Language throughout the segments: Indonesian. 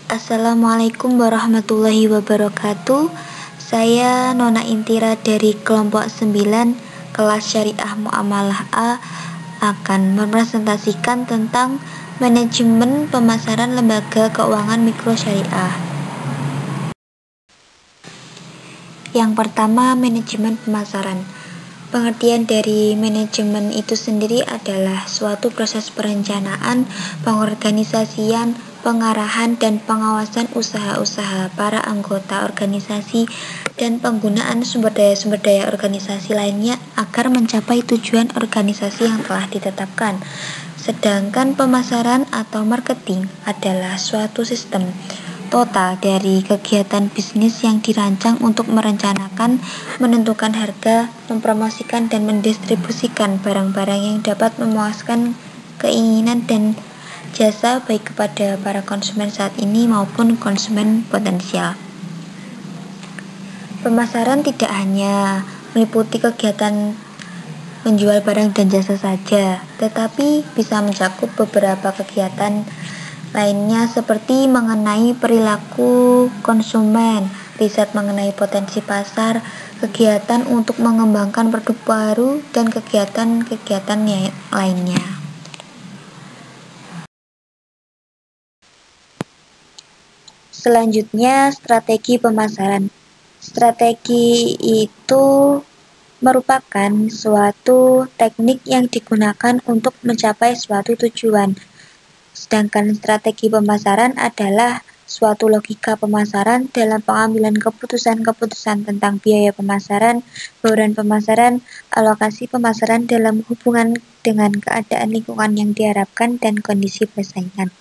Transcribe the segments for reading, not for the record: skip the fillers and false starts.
Assalamualaikum warahmatullahi wabarakatuh. Saya Nona Intira dari kelompok 9 kelas Syariah Muamalah A akan mepresentasikan tentang manajemen pemasaran lembaga keuangan mikro syariah. Yang pertama, manajemen pemasaran. Pengertian dari manajemen itu sendiri adalah suatu proses perencanaan, pengorganisasian, pengarahan, dan pengawasan usaha-usaha para anggota organisasi dan penggunaan sumber daya organisasi lainnya agar mencapai tujuan organisasi yang telah ditetapkan. Sedangkan pemasaran atau marketing adalah suatu sistem total dari kegiatan bisnis yang dirancang untuk merencanakan, menentukan harga, mempromosikan, dan mendistribusikan barang-barang yang dapat memuaskan keinginan dan jasa baik kepada para konsumen saat ini maupun konsumen potensial. Pemasaran tidak hanya meliputi kegiatan menjual barang dan jasa saja, tetapi bisa mencakup beberapa kegiatan lainnya seperti mengenai perilaku konsumen, riset mengenai potensi pasar, kegiatan untuk mengembangkan produk baru, dan kegiatan-kegiatan lainnya. Selanjutnya, strategi pemasaran. Strategi itu merupakan suatu teknik yang digunakan untuk mencapai suatu tujuan. Sedangkan strategi pemasaran adalah suatu logika pemasaran dalam pengambilan keputusan-keputusan tentang biaya pemasaran, bauran pemasaran, alokasi pemasaran dalam hubungan dengan keadaan lingkungan yang diharapkan dan kondisi persaingan.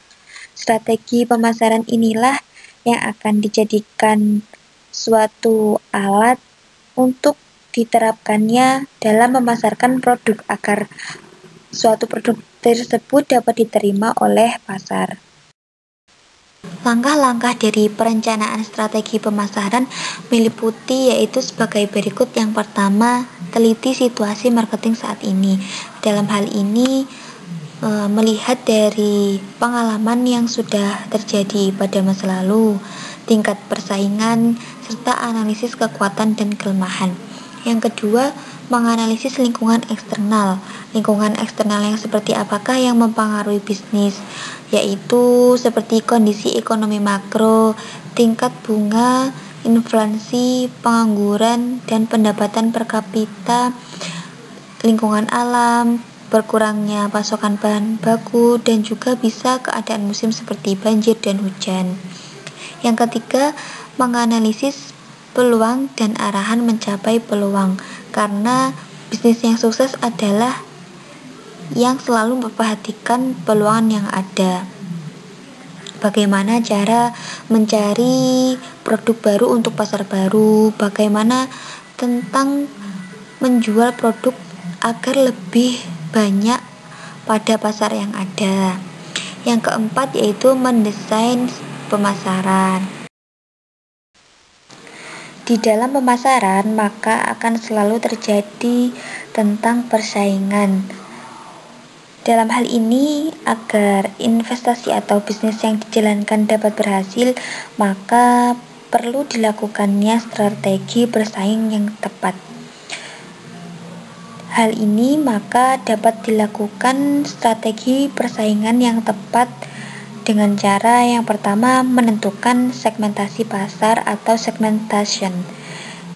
Strategi pemasaran inilah yang akan dijadikan suatu alat untuk diterapkannya dalam memasarkan produk agar suatu produk tersebut dapat diterima oleh pasar. Langkah-langkah dari perencanaan strategi pemasaran meliputi yaitu sebagai berikut. Yang pertama, teliti situasi marketing saat ini. Dalam hal ini, melihat dari pengalaman yang sudah terjadi pada masa lalu, tingkat persaingan, serta analisis kekuatan dan kelemahan. Yang kedua, menganalisis lingkungan eksternal. Lingkungan eksternal yang seperti apakah yang mempengaruhi bisnis, yaitu seperti kondisi ekonomi makro, tingkat bunga, inflasi, pengangguran, dan pendapatan per kapita, lingkungan alam, berkurangnya pasokan bahan baku, dan juga bisa keadaan musim seperti banjir dan hujan. Yang ketiga, menganalisis peluang dan arahan mencapai peluang, karena bisnis yang sukses adalah yang selalu memperhatikan peluang yang ada. Bagaimana cara mencari produk baru untuk pasar baru, bagaimana tentang menjual produk agar lebih banyak pada pasar yang ada. Yang keempat yaitu mendesain pemasaran. Di dalam pemasaran, maka akan selalu terjadi tentang persaingan. Dalam hal ini, agar investasi atau bisnis yang dijalankan dapat berhasil, maka perlu dilakukannya strategi bersaing yang tepat. Hal ini maka dapat dilakukan strategi persaingan yang tepat dengan cara yang pertama menentukan segmentasi pasar atau segmentation,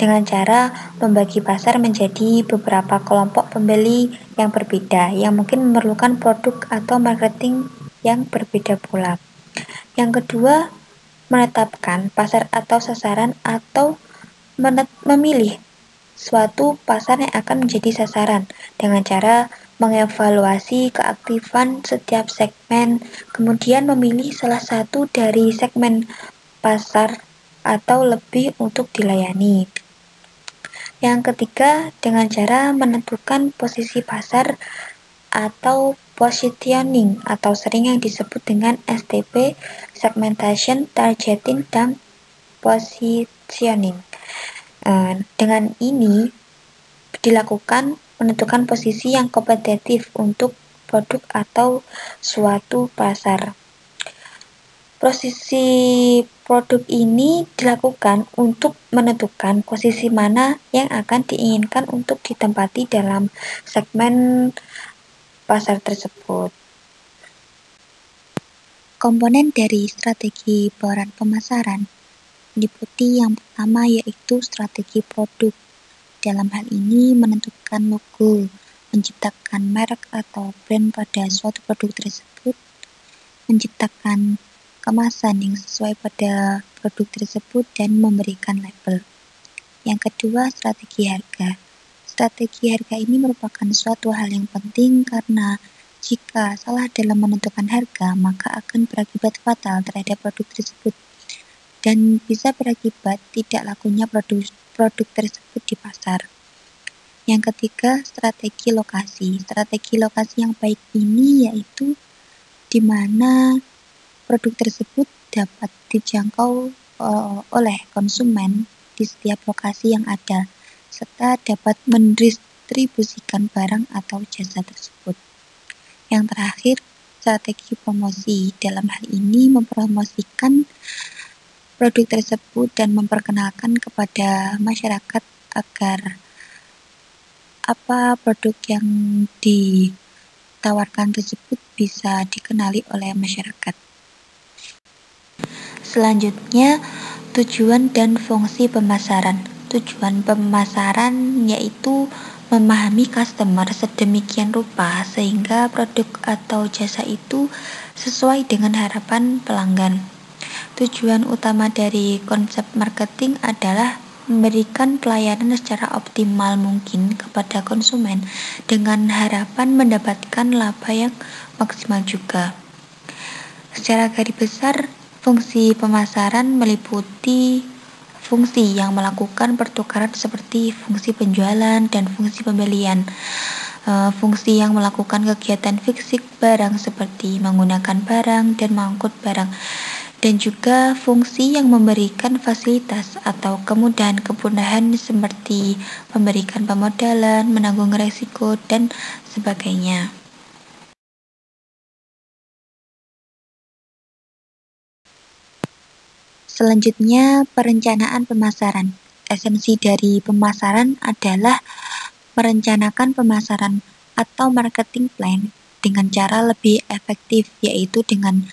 dengan cara membagi pasar menjadi beberapa kelompok pembeli yang berbeda yang mungkin memerlukan produk atau marketing yang berbeda pula. Yang kedua, menetapkan pasar atau sasaran atau memilih suatu pasar yang akan menjadi sasaran dengan cara mengevaluasi keaktifan setiap segmen, kemudian memilih salah satu dari segmen pasar atau lebih untuk dilayani. Yang ketiga, dengan cara menentukan posisi pasar atau positioning atau sering yang disebut dengan STP, segmentation, targeting, dan positioning. Dengan ini dilakukan menentukan posisi yang kompetitif untuk produk atau suatu pasar. Posisi produk ini dilakukan untuk menentukan posisi mana yang akan diinginkan untuk ditempati dalam segmen pasar tersebut. Komponen dari strategi peran pemasaran meliputi yang pertama yaitu strategi produk. Dalam hal ini menentukan logo, menciptakan merek atau brand pada suatu produk tersebut, menciptakan kemasan yang sesuai pada produk tersebut dan memberikan label. Yang kedua, strategi harga. Strategi harga ini merupakan suatu hal yang penting karena jika salah dalam menentukan harga, maka akan berakibat fatal terhadap produk tersebut dan bisa berakibat tidak lakunya produk tersebut di pasar. Yang ketiga, strategi lokasi. Strategi lokasi yang baik ini yaitu di mana produk tersebut dapat dijangkau oleh konsumen di setiap lokasi yang ada, serta dapat mendistribusikan barang atau jasa tersebut. Yang terakhir, strategi promosi. Dalam hal ini mempromosikan produk tersebut dan memperkenalkan kepada masyarakat agar apa produk yang ditawarkan tersebut bisa dikenali oleh masyarakat. Selanjutnya, tujuan dan fungsi pemasaran. Tujuan pemasaran yaitu memahami customer sedemikian rupa sehingga produk atau jasa itu sesuai dengan harapan pelanggan. Tujuan utama dari konsep marketing adalah memberikan pelayanan secara optimal mungkin kepada konsumen dengan harapan mendapatkan laba yang maksimal juga. Secara garis besar, fungsi pemasaran meliputi fungsi yang melakukan pertukaran seperti fungsi penjualan dan fungsi pembelian. Fungsi yang melakukan kegiatan fisik barang seperti menggunakan barang dan mengangkut barang. Dan juga fungsi yang memberikan fasilitas atau kemudahan-kemudahan seperti memberikan pemodalan, menanggung resiko, dan sebagainya. Selanjutnya, perencanaan pemasaran. Esensi dari pemasaran adalah merencanakan pemasaran atau marketing plan dengan cara lebih efektif, yaitu dengan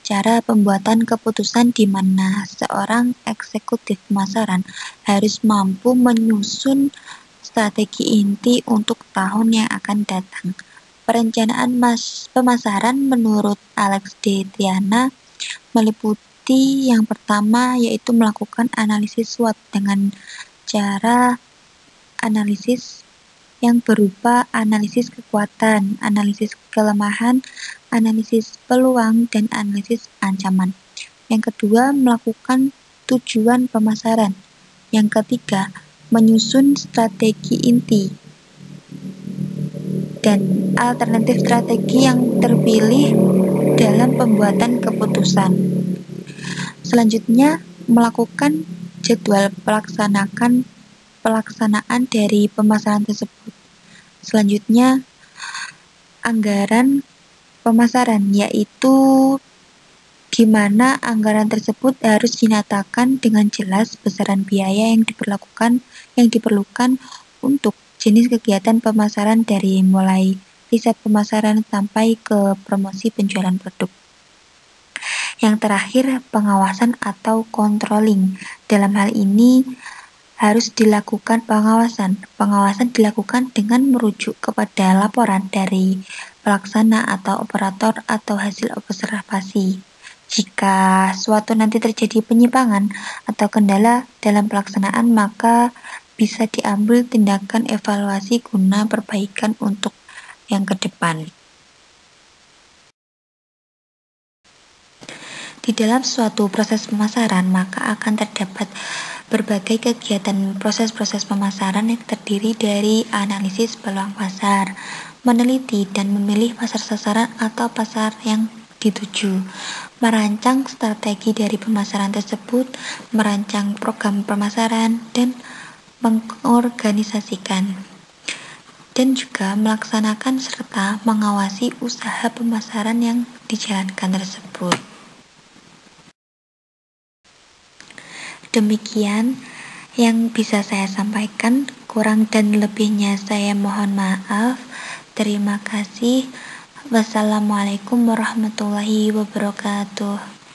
cara pembuatan keputusan di mana seorang eksekutif pemasaran harus mampu menyusun strategi inti untuk tahun yang akan datang. Perencanaan pemasaran menurut Alex de Triana meliputi yang pertama yaitu melakukan analisis SWOT dengan cara analisis yang berupa analisis kekuatan, analisis kelemahan, analisis peluang, dan analisis ancaman. Yang kedua, melakukan tujuan pemasaran. Yang ketiga, menyusun strategi inti dan alternatif strategi yang terpilih dalam pembuatan keputusan. Selanjutnya, melakukan jadwal pelaksanaan dari pemasaran tersebut. Selanjutnya, anggaran pemasaran, yaitu di mana anggaran tersebut harus dinyatakan dengan jelas besaran biaya yang diperlukan untuk jenis kegiatan pemasaran dari mulai riset pemasaran sampai ke promosi penjualan produk. Yang terakhir, pengawasan atau controlling. Dalam hal ini harus dilakukan pengawasan. Pengawasan dilakukan dengan merujuk kepada laporan dari pelaksana atau operator atau hasil observasi. Jika suatu nanti terjadi penyimpangan atau kendala dalam pelaksanaan, maka bisa diambil tindakan evaluasi guna perbaikan untuk yang ke depan. Di dalam suatu proses pemasaran, maka akan terdapat berbagai kegiatan proses-proses pemasaran yang terdiri dari analisis peluang pasar, meneliti dan memilih pasar sasaran atau pasar yang dituju, merancang strategi dari pemasaran tersebut, merancang program pemasaran, dan mengorganisasikan, dan juga melaksanakan serta mengawasi usaha pemasaran yang dijalankan tersebut. Demikian yang bisa saya sampaikan, kurang dan lebihnya saya mohon maaf. Terima kasih. Wassalamualaikum warahmatullahi wabarakatuh.